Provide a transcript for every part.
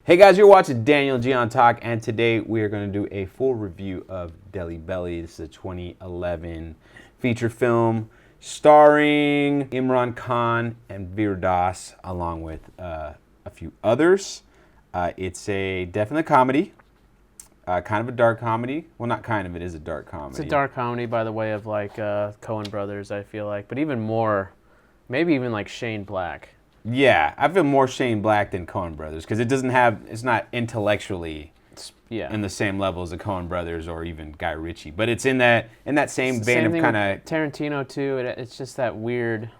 Hey guys, you're watching Daniel Gian Talk, and today we are going to do a full review of Delhi Belly. This is a 2011 feature film starring Imran Khan and Veer Das, along with a few others. It's definitely a comedy, kind of a dark comedy. Well, not kind of, it is a dark comedy. It's a dark comedy by the way of like Coen Brothers, I feel like, but even more, maybe even like Shane Black. Yeah, I feel more Shane Black than Coen Brothers because it's not intellectually in the same level as the Coen Brothers or even Guy Ritchie, but it's in that same vein of kind of Tarantino too. It's just that weird,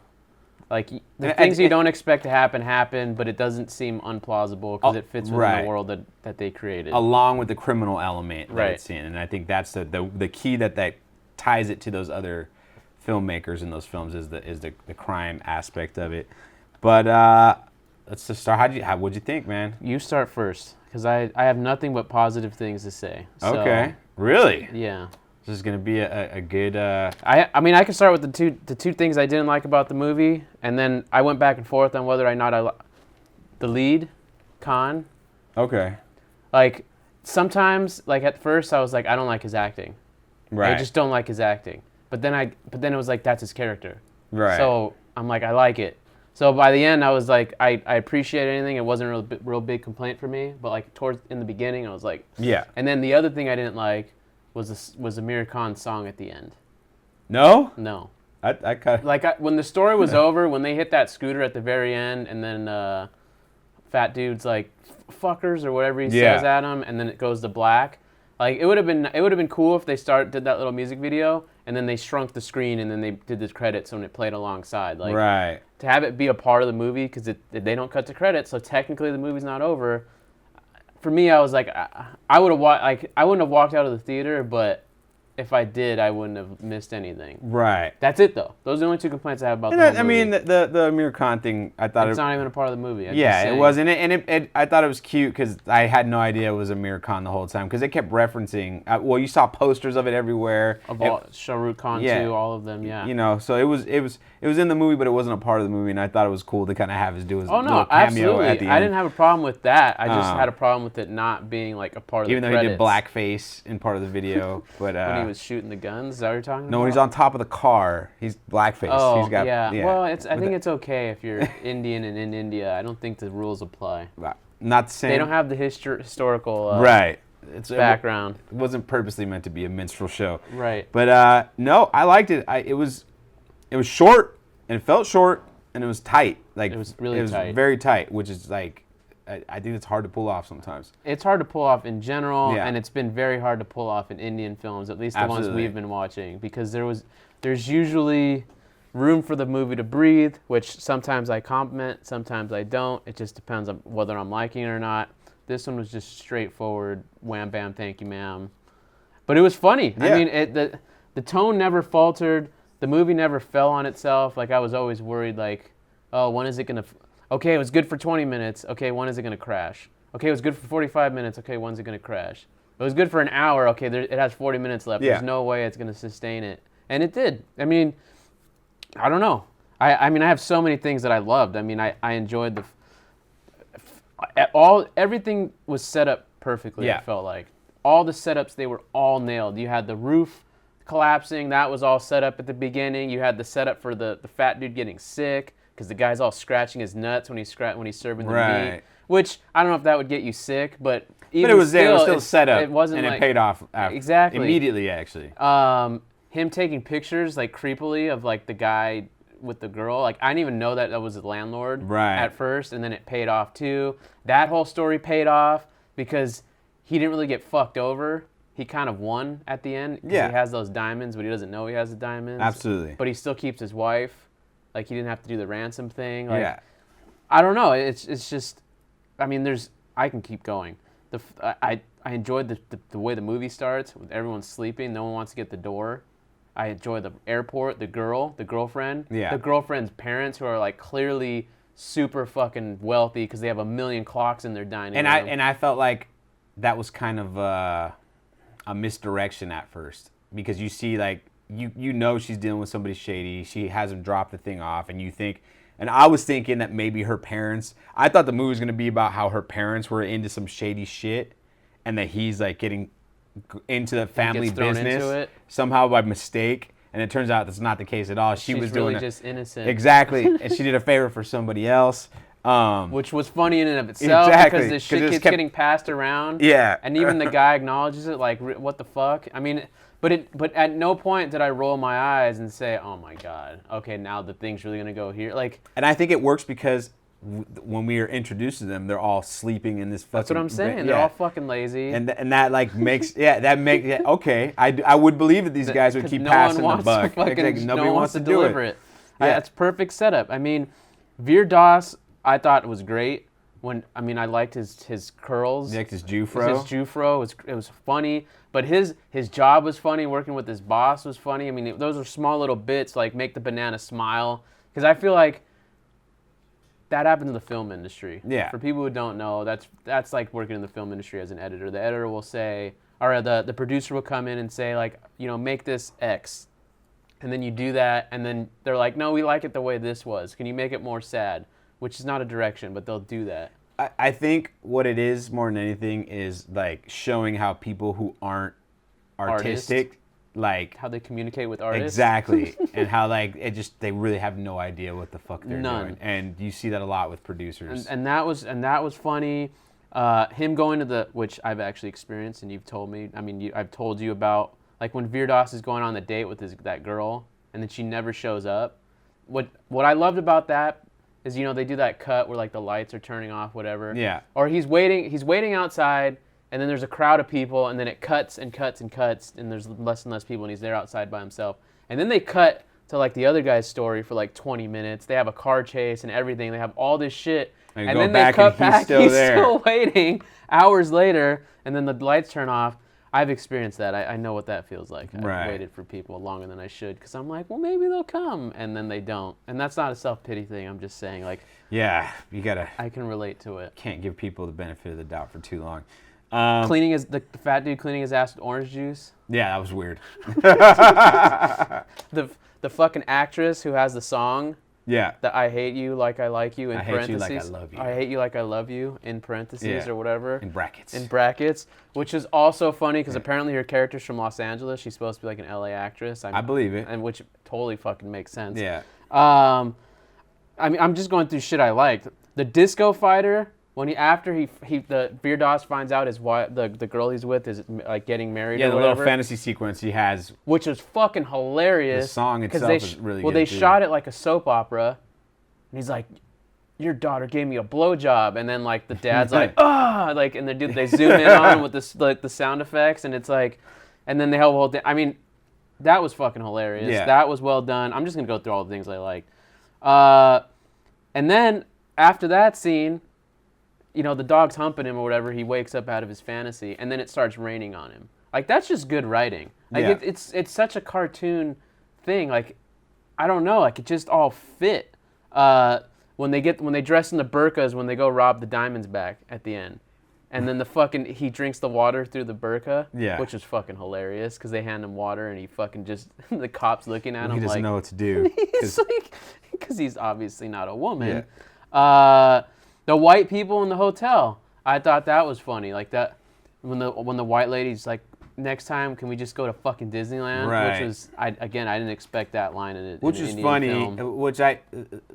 like the things you don't expect to happen, but it doesn't seem unplausible because it fits within the world that they created, along with the criminal element that it's in, and I think that's the key that ties it to those other filmmakers in those films is the crime aspect of it. But let's just start. What'd you think, man? You start first, because I have nothing but positive things to say. So, okay. Really? Yeah. This is gonna be a good. I mean, I can start with the two things I didn't like about the movie, and then I went back and forth on whether or not the lead, Khan. Okay. Like sometimes, like at first, I was like, I don't like his acting. Right. I just don't like his acting. But then it was like that's his character. Right. So I'm like, I like it. So by the end, I was like, I appreciate anything. It wasn't a real big complaint for me. But like in the beginning, I was like, yeah. And then the other thing I didn't like was Amir Khan's song at the end. No. No. I kind of like when the story was over, when they hit that scooter at the very end, and then fat dude's like fuckers or whatever he says at him, and then it goes to black. Like it would have been cool if they did that little music video, and then they shrunk the screen, and then they did the credits when it played alongside. Like right. To have it be a part of the movie, because they don't cut the credits, so technically the movie's not over. For me, I was like, I wouldn't have walked out of the theater, but if I did, I wouldn't have missed anything. Right. That's it, though. Those are the only two complaints I have about the whole movie. I mean, the Amir Khan thing, I thought it's not even a part of the movie. It wasn't. And I thought it was cute because I had no idea it was Amir Khan the whole time because they kept referencing. Well, you saw posters of it everywhere. Of all, Shah Rukh Khan too, all of them, yeah. You know, so it was in the movie, but it wasn't a part of the movie, and I thought it was cool to kind of have his little cameo absolutely. at the end. I didn't have a problem with that. I just had a problem with it not being like a part of even the though credits. he did blackface in part of the video, but when he was shooting the guns. Is that what you're talking about? No, when he's on top of the car, he's blackface. Oh, he's got, yeah. Well, I think it's okay if you're Indian and in India. I don't think the rules apply. Not the same. They don't have the historical background. It wasn't purposely meant to be a minstrel show. Right. But no, I liked it. It was short, and it felt short, and it was tight. Like it was really tight. It was very tight, which is like I think it's hard to pull off sometimes. It's hard to pull off in general, and it's been very hard to pull off in Indian films, at least the ones we've been watching, because there's usually room for the movie to breathe, which sometimes I compliment, sometimes I don't. It just depends on whether I'm liking it or not. This one was just straightforward, wham bam, thank you ma'am. But it was funny. Yeah. I mean, the tone never faltered. The movie never fell on itself. Like I was always worried, like, oh, when is it gonna? Okay, it was good for 20 minutes. Okay, when is it gonna crash? Okay, it was good for 45 minutes. Okay, when's it gonna crash? It was good for an hour. Okay, it has 40 minutes left. Yeah. There's no way it's gonna sustain it, and it did. I mean, I don't know. I mean, I have so many things that I loved. I mean, I enjoyed everything was set up perfectly. Yeah. It felt like all the setups, they were all nailed. You had the roof collapsing. That was all set up at the beginning. You had the setup for the fat dude getting sick, because the guy's all scratching his nuts when he's serving the meat, which I don't know if that would get you sick, but even it was still set up. It wasn't, and it paid off exactly immediately. Actually, him taking pictures like creepily of like the guy with the girl, like I didn't even know that was the landlord at first, and then it paid off too. That whole story paid off because he didn't really get fucked over. He kind of won at the end because he has those diamonds, but he doesn't know he has the diamonds. Absolutely, but he still keeps his wife. Like he didn't have to do the ransom thing. Like, I don't know. It's just, I mean, I can keep going. I enjoyed the way the movie starts with everyone sleeping. No one wants to get the door. I enjoy the airport. The girlfriend. Yeah. The girlfriend's parents, who are like clearly super fucking wealthy because they have 1 million clocks in their dining room. And I felt like that was kind of a misdirection at first, because you see like. You know she's dealing with somebody shady. She hasn't dropped the thing off, and you think And I was thinking that maybe her parents, I thought the movie was going to be about how her parents were into some shady shit and that he's like getting into the family business somehow by mistake. And it turns out that's not the case at all. She was doing really just innocent. Exactly. And she did a favor for somebody else. Which was funny in and of itself, exactly, because this shit keeps getting passed around. Yeah. And even the guy acknowledges it, like, what the fuck? I mean, but at no point did I roll my eyes and say, oh my God, okay, now the thing's really gonna go here. Like, and I think it works because when we are introduced to them, they're all sleeping in this fucking... That's what I'm saying. They're all fucking lazy. And that like makes... okay. I would believe that these guys would keep passing the buck. Nobody wants to deliver it. That's perfect setup. I mean, Veer Das, I thought was great. I liked his curls. You liked his Jufro? His Jufro. It was funny. But his job was funny. Working with his boss was funny. I mean, those are small little bits, like make the banana smile. Because I feel like that happens in the film industry. Yeah. For people who don't know, that's like working in the film industry as an editor. The editor will say, or the producer will come in and say, like, make this X. And then you do that, and then they're like, no, we like it the way this was. Can you make it more sad? Which is not a direction, but they'll do that. I think what it is more than anything is like showing how people who aren't artistic, like how they communicate with artists. Exactly. And how like they really have no idea what the fuck they're doing. And you see that a lot with producers. And that was funny. Him going to which I've actually experienced, and you've told me. I mean, I've told you about, like, when Veer Das is going on the date with that girl, and then she never shows up. What I loved about that is, they do that cut where, like, the lights are turning off, whatever. Yeah. Or he's waiting outside, and then there's a crowd of people, and then it cuts and cuts and cuts, and there's less and less people, and he's there outside by himself. And then they cut to, like, the other guy's story for, like, 20 minutes. They have a car chase and everything. They have all this shit. And then they cut back, he's still waiting hours later, and then the lights turn off. I've experienced that. I know what that feels like. I've waited for people longer than I should because I'm like, well, maybe they'll come, and then they don't. And that's not a self-pity thing. I'm just saying, like, yeah, you gotta. I can relate to it. Can't give people the benefit of the doubt for too long. Cleaning the fat dude cleaning his ass with orange juice. Yeah, that was weird. The fucking actress who has the song. Yeah. That I hate you like I like you in parentheses. I hate you like I love you. I hate you like I love you in parentheses or whatever. In brackets. In brackets, which is also funny because apparently her character's from Los Angeles. She's supposed to be like an LA actress. I believe it. And which totally fucking makes sense. Yeah. I mean, I'm just going through shit I liked. The disco fighter, when the Veer Das finds out his wife, the girl he's with is like getting married. Yeah, or the whatever, little fantasy sequence he has, which was fucking hilarious. The song itself is really good. Well, they shot it like a soap opera, and he's like, "Your daughter gave me a blowjob," and then like the dad's like, "Ah!" Like, and they zoom in on him with this like the sound effects, and it's like, and then they have a whole thing. I mean, that was fucking hilarious. Yeah. That was well done. I'm just gonna go through all the things I liked. And then after that scene, the dog's humping him or whatever. He wakes up out of his fantasy, and then it starts raining on him. Like, that's just good writing. Like, it's such a cartoon thing. Like, I don't know. Like, it just all fit. When they dress in the burqas when they go rob the Diamond's back at the end, and then he drinks the water through the burqa, which is fucking hilarious because they hand him water and he fucking just the cops looking at him. He doesn't know what to do. He's like, because he's obviously not a woman. Yeah. The white people in the hotel, I thought that was funny. Like that, when the white lady's like, next time can we just go to fucking Disneyland? Right. Which was, I didn't expect that line in it. Which is funny. Film.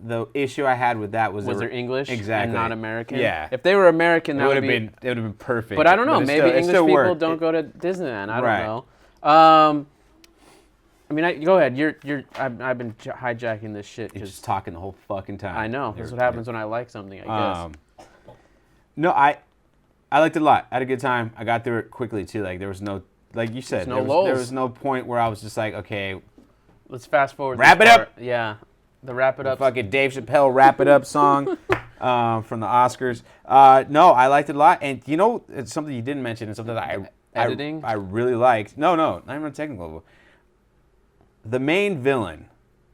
The issue I had with that was they're English exactly and not American. Yeah. If they were American, that would have been perfect. But I don't know. Maybe English people don't go to Disneyland. I don't know. I mean, go ahead. I've been hijacking this shit. You're just talking the whole fucking time. I know. That's what happens when I like something, I guess. No, I liked it a lot. I had a good time. I got through it quickly too. Like there was no, like you said, there was no point where I was just like, okay, let's fast forward. Wrap it up. Yeah, the wrap it up. Fucking Dave Chappelle wrap it up song from the Oscars. No, I liked it a lot. And it's something you didn't mention. It's something that editing. I really liked. No, not even on a technical level. The main villain,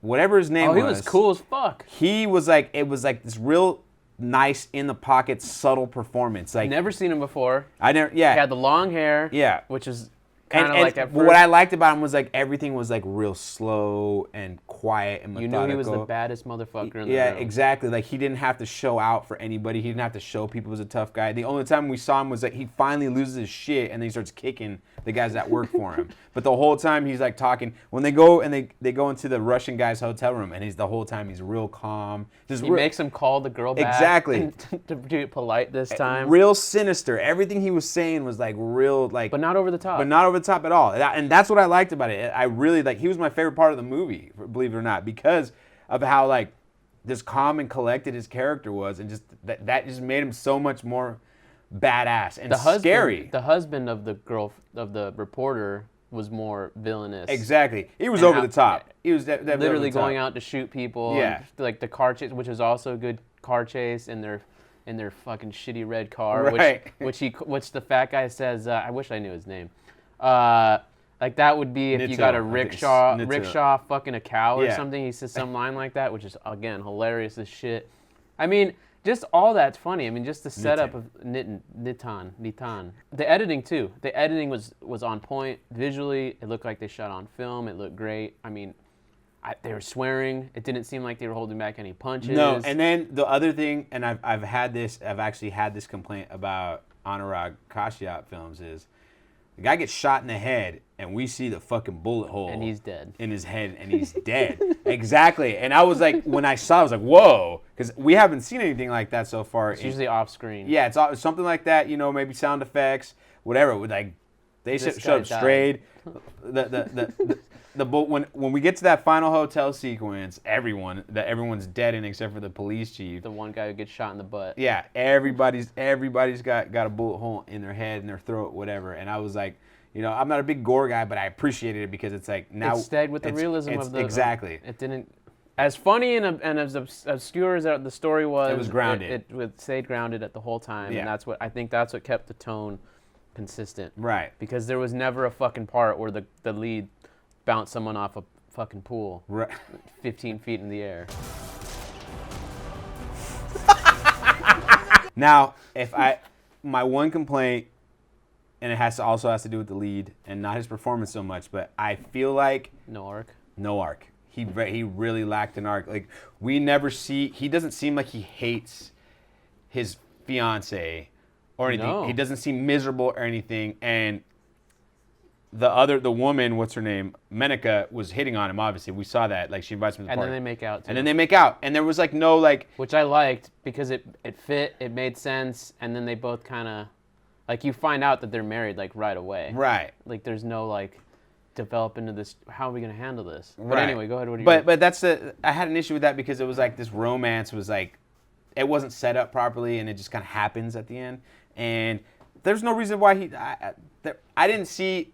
whatever his name was. Oh, he was cool as fuck. He was like, it was like this real nice, in the pocket, subtle performance. Like, never seen him before. Yeah. He had the long hair. Yeah. Which is kind of like at first. What I liked about him was like everything was like real slow and quiet and methodical. You knew he was the baddest motherfucker in the room. Yeah, exactly. Like he didn't have to show out for anybody. He didn't have to show people he was a tough guy. The only time we saw him was that he finally loses his shit and then he starts kicking the guys that work for him. But the whole time he's like talking. When they go and they go into the Russian guy's hotel room and the whole time he's real calm. He makes him call the girl back. Exactly. To do it polite this time. Real sinister. Everything he was saying was like real, like. But not over the top. But not over the top at all. And that's what I liked about it. I really like. He was my favorite part of the movie, believe it or not, because of how like just calm and collected his character was, and just that just made him so much more badass and scary. The husband of the reporter was more villainous. Exactly. He was over the top. He was literally going out to shoot people. Yeah. And, like the car chase, which is also a good car chase in their fucking shitty red car. Right. Which the fat guy says, I wish I knew his name. Like that would be if you got a rickshaw fucking a cow or something. He says some line like that, which is again hilarious as shit. I mean, just all that's funny. I mean, just the setup of Nitan. The editing too. The editing was on point visually. It looked like they shot on film. It looked great. I mean, they were swearing. It didn't seem like they were holding back any punches. No, and then the other thing, and I've actually had this complaint about Anurag Kashyap films is the guy gets shot in the head and we see the fucking bullet hole and he's dead in his head and he's dead. Exactly. And I was like, when I saw it, I was like, whoa, because we haven't seen anything like that so far. It's usually off screen. Yeah, it's something like that. You know, maybe sound effects, whatever. Like they showed up straight. When we get to that final hotel sequence, everyone's dead in except for the police chief. The one guy who gets shot in the butt. Yeah, everybody's got a bullet hole in their head, in their throat, whatever. And I was like, you know, I'm not a big gore guy, but I appreciated it because it's like now it stayed with the realism of the exactly. It didn't as funny and as obscure as the story was. It was grounded. It stayed grounded at the whole time, yeah. And that's what kept the tone consistent. Right. Because there was never a fucking part where the lead bounced someone off a fucking pool, right, 15 feet in the air. Now, my one complaint, and it also has to do with the lead and not his performance so much, but I feel like no arc. He really lacked an arc. Like he doesn't seem like he hates his fiance or anything. No. He doesn't seem miserable or anything. And the woman, what's her name, Menika, was hitting on him. Obviously, we saw that. Like she invites him to the party. And then they make out. Too. And then they make out, and there was like no like. Which I liked because it fit, it made sense, and then they both kind of, like you find out that they're married like right away. Right. Like there's no like develop into this. How are we gonna handle this? Right. But anyway, go ahead. But that's I had an issue with that because it was like this romance was like, it wasn't set up properly, and it just kind of happens at the end, and there's no reason why I didn't see.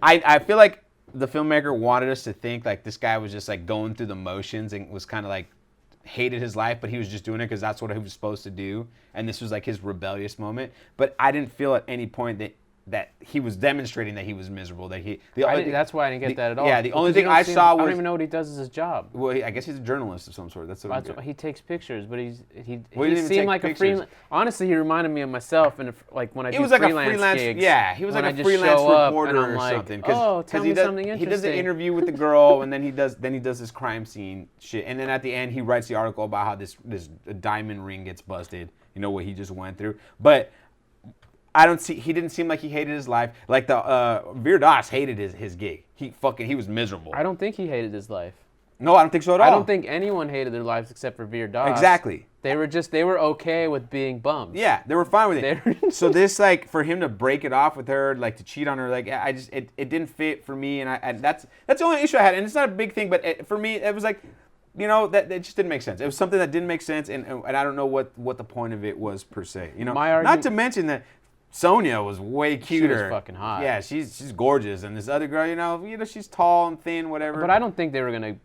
I feel like the filmmaker wanted us to think like this guy was just like going through the motions and was kind of like hated his life, but he was just doing it because that's what he was supposed to do, and this was like his rebellious moment. But I didn't feel at any point that he was demonstrating that he was miserable. That's why I didn't get that at all. Yeah, the only thing I saw was I don't even know what he does as his job. Well, I guess he's a journalist of some sort. That's what he takes pictures, but he seemed like a freelance. Honestly, he reminded me of myself, and like when I do freelance gigs. Yeah, he was like a freelance reporter or something. Oh, tell me something interesting. He does an interview with the girl, and then he does this crime scene shit, and then at the end he writes the article about how this diamond ring gets busted. You know what he just went through, but. He didn't seem like he hated his life. Like the Veer Das hated his gig. He was miserable. I don't think he hated his life. No, I don't think so at all. I don't think anyone hated their lives except for Veer Das. Exactly. They were okay with being bums. Yeah, they were fine with it. So this like for him to break it off with her, like to cheat on her, like it didn't fit for me, and that's the only issue I had. And it's not a big thing, but for me it was like, you know, that it just didn't make sense. It was something that didn't make sense, and I don't know what the point of it was per se. You know, not to mention that Sonia was way cuter. She was fucking hot. Yeah, she's gorgeous, and this other girl, you know, she's tall and thin, whatever. But I don't think they were gonna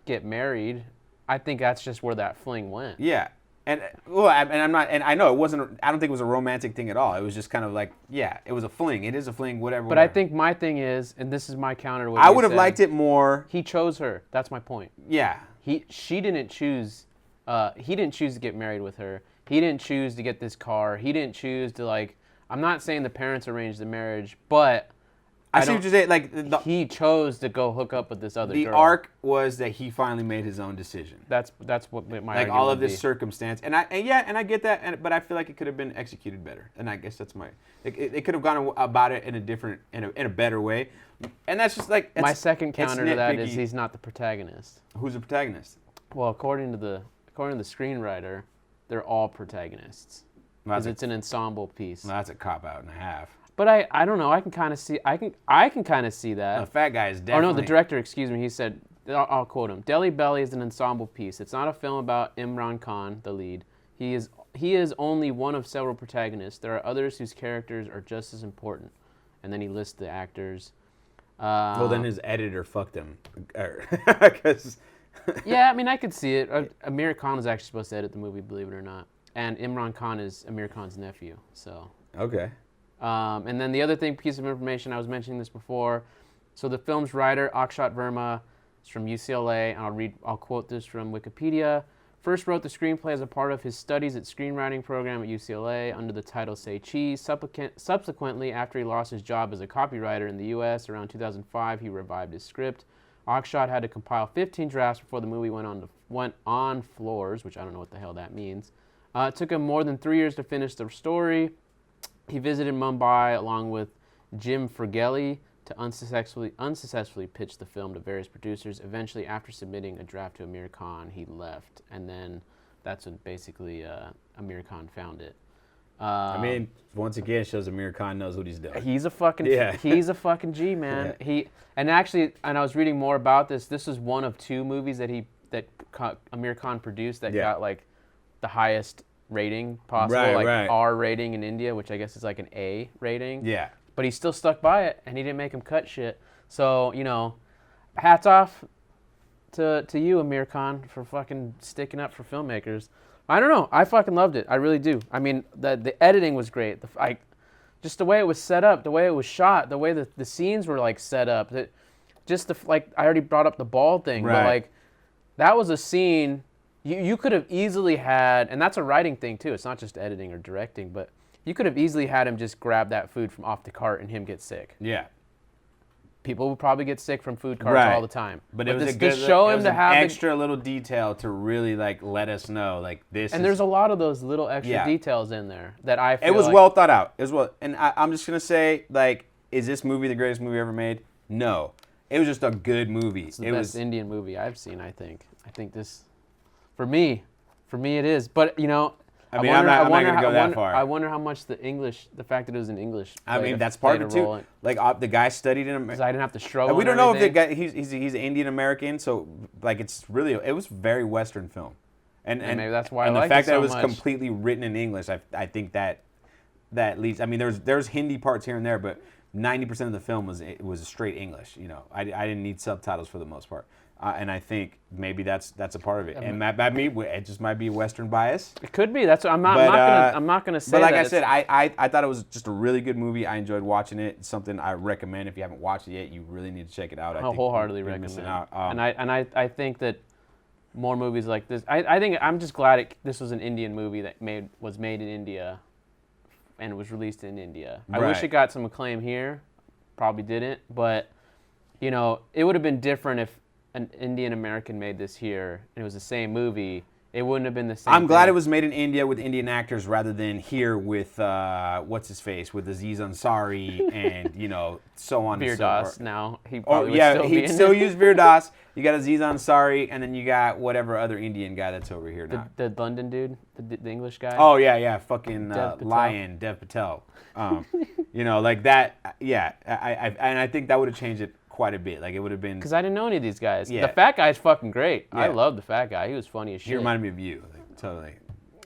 get married. I think that's just where that fling went. Yeah, and I know it wasn't. I don't think it was a romantic thing at all. It was just kind of like, yeah, it was a fling. It is a fling, whatever. But I think my thing is, and this is my counter to what I would have liked it more. He chose her. That's my point. Yeah. She didn't choose. He didn't choose to get married with her. He didn't choose to get this car. He didn't choose to like. I'm not saying the parents arranged the marriage, but I see what you're saying. Like he chose to go hook up with this other girl. The arc was that he finally made his own decision. That's what my like all of this circumstance, and I get that, but I feel like it could have been executed better, and I guess that's my. It could have gone about it in a better way, and that's just like my second counter to that is he's not the protagonist. Who's the protagonist? Well, according to the screenwriter, they're all protagonists because it's an ensemble piece. Well, that's a cop out and a half. But I don't know. I can kind of see. I can kind of see that. The fat guy is definitely. Oh no, the director. Excuse me. He said. I'll quote him. Delhi Belly is an ensemble piece. It's not a film about Imran Khan, the lead. He is only one of several protagonists. There are others whose characters are just as important. And then he lists the actors. Well, then his editor fucked him. Yeah, I mean, I could see it. Amir Khan was actually supposed to edit the movie, believe it or not. And Imran Khan is Amir Khan's nephew. So. Okay. And then the other piece of information, I was mentioning this before. So the film's writer, Akshat Verma, is from UCLA, and I'll quote this from Wikipedia. First wrote the screenplay as a part of his studies at screenwriting program at UCLA under the title Say Cheese. Subsequently, after he lost his job as a copywriter in the U.S. around 2005, he revived his script. Akshat had to compile 15 drafts before the movie went on floors, which I don't know what the hell that means. It took him more than 3 years to finish the story. He visited Mumbai along with Jim Fergelli to unsuccessfully pitch the film to various producers. Eventually, after submitting a draft to Amir Khan, he left. And then that's when basically Amir Khan found it. I mean, once again, it shows Amir Khan knows what he's doing. He's a fucking G, man. Yeah. And I was reading more about this. This is one of 2 movies that Amir Khan produced that got like the highest rating possible, R rating in India, which I guess is like an A rating. Yeah. But he still stuck by it, and he didn't make him cut shit. So, you know, hats off to you, Amir Khan, for fucking sticking up for filmmakers. I don't know. I fucking loved it. I really do. I mean, the editing was great. Just the way it was set up, the way it was shot, the way the scenes were like set up. I already brought up the ball thing, but like that was a scene you could have easily had, and that's a writing thing too. It's not just editing or directing, but you could have easily had him just grab that food from off the cart and him get sick. Yeah. People would probably get sick from food carts all the time. But it was an extra little detail to really like let us know like this. And there's a lot of those little extra details in there that I feel it was well thought out. It was well, and I'm just gonna say like, is this movie the greatest movie ever made? No, it was just a good movie. It's the best Indian movie I've seen. I think this, for me, it is. But you know. I'm not going to go that far. I wonder how much the fact that it was in English. I mean, that's part of it too. Like the guy studied in. Because I didn't have to struggle. We don't know if the guy he's Indian American, so like it was very Western film, and maybe that's why. And I the fact that it was completely written in English, I think that leads. I mean, there's Hindi parts here and there, but 90% of the film was straight English. You know, I didn't need subtitles for the most part. And I think maybe that's a part of it. And by me, it just might be Western bias. It could be. That's I'm not gonna say. But like I said, I thought it was just a really good movie. I enjoyed watching it. It's something I recommend. If you haven't watched it yet, you really need to check it out. I wholeheartedly recommend. I think that more movies like this. I think I'm just glad this was an Indian movie that was made in India, and was released in India. I wish it got some acclaim here. Probably didn't, but you know, it would have been different if an Indian American made this here and it was the same movie. It wouldn't have been the same. I'm glad it was made in India with Indian actors rather than here with what's his face, with Aziz Ansari and you know so on. Veer and so Das forth. now. He'd still use Veer Das. You got Aziz Ansari, and then you got whatever other Indian guy that's over here now. The London dude, the English guy. Oh yeah, fucking Dev Patel. You know, like that. Yeah, I think that would have changed it quite a bit. Like it would have been. Because I didn't know any of these guys. Yeah. The fat guy's fucking great. Yeah. I love the fat guy. He was funny as shit. He reminded me of you. Like, totally.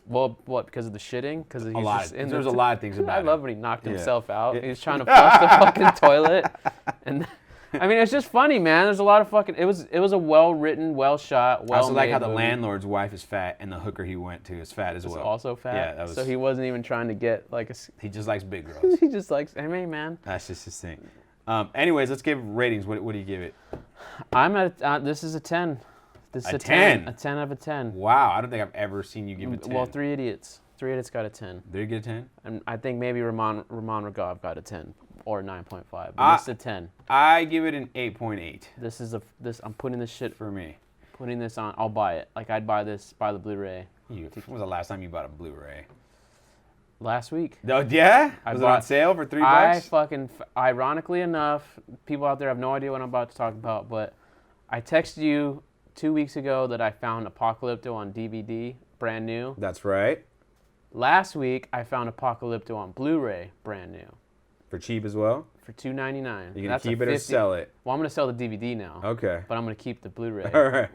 Well, what? Because of the shitting? Because there's a lot of things about it. I love when he knocked himself out. He was trying to flush the fucking toilet, and I mean, it's just funny, man. There's a lot of fucking. It was a well written, well shot, well. I also like how the landlord's wife is fat and the hooker he went to is fat as well. Also fat. Yeah, that was. So he wasn't even trying to get like a. He just likes big girls. He just likes. I mean, man. That's just his thing. Anyways, let's give ratings. What do you give it? I'm at. This is a 10. This is a 10. A 10 out of a 10. Wow, I don't think I've ever seen you give it a 10. Well, 3 Idiots. 3 Idiots got a 10. Did you get a 10? And I think maybe Rahman Raghav got a 10. or 9.5. But this is a 10. I give it an 8.8. I'm putting this shit for me. Putting this on, I'll buy it. Like I'd buy the Blu-ray. When was the last time you bought a Blu-ray? Last week. Oh, yeah? Was it on sale for $3? Ironically enough, people out there have no idea what I'm about to talk about, but I texted you 2 weeks ago that I found Apocalypto on DVD, brand new. That's right. Last week, I found Apocalypto on Blu-ray, brand new. For cheap as well? For $2.99. You gonna keep it or sell it? Well, I'm gonna sell the DVD now. Okay. But I'm gonna keep the Blu-ray, All right.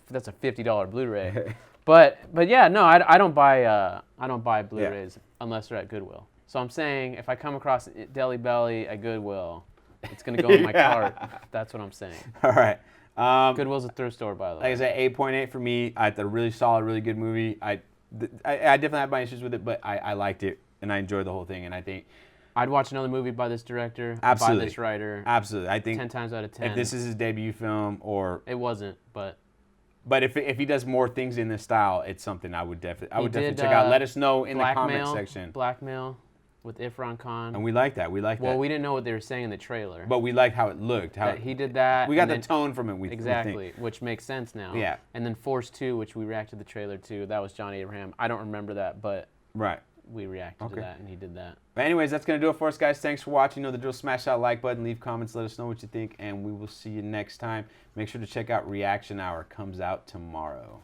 That's a $50 Blu-ray. But yeah, no, I don't buy Blu-rays unless they're at Goodwill. So I'm saying if I come across Deli Belly at Goodwill, it's gonna go in my cart. That's what I'm saying. All right. Goodwill's a thrift store, by the way. Like I said, 8.8 for me. It's a really solid, really good movie. I definitely have my issues with it, but I liked it and I enjoyed the whole thing. And I think I'd watch another movie by this director, absolutely, by this writer. Absolutely, I think 10 times out of 10. If this is his debut film, or it wasn't, but if he does more things in this style, it's something I would definitely check out. Let us know in the comment section. Blackmail with Irfan Khan. And we like that. Well, we didn't know what they were saying in the trailer. But we liked how it looked. He did that. We got the tone from it. Exactly, which makes sense now. Yeah. And then Force 2, which we reacted to the trailer to, that was John Abraham. I don't remember that, but we reacted to that, and he did that. But anyways, that's going to do it for us, guys. Thanks for watching. You know the drill. Smash that like button, leave comments, let us know what you think, and we will see you next time. Make sure to check out Reaction Hour. Comes out tomorrow.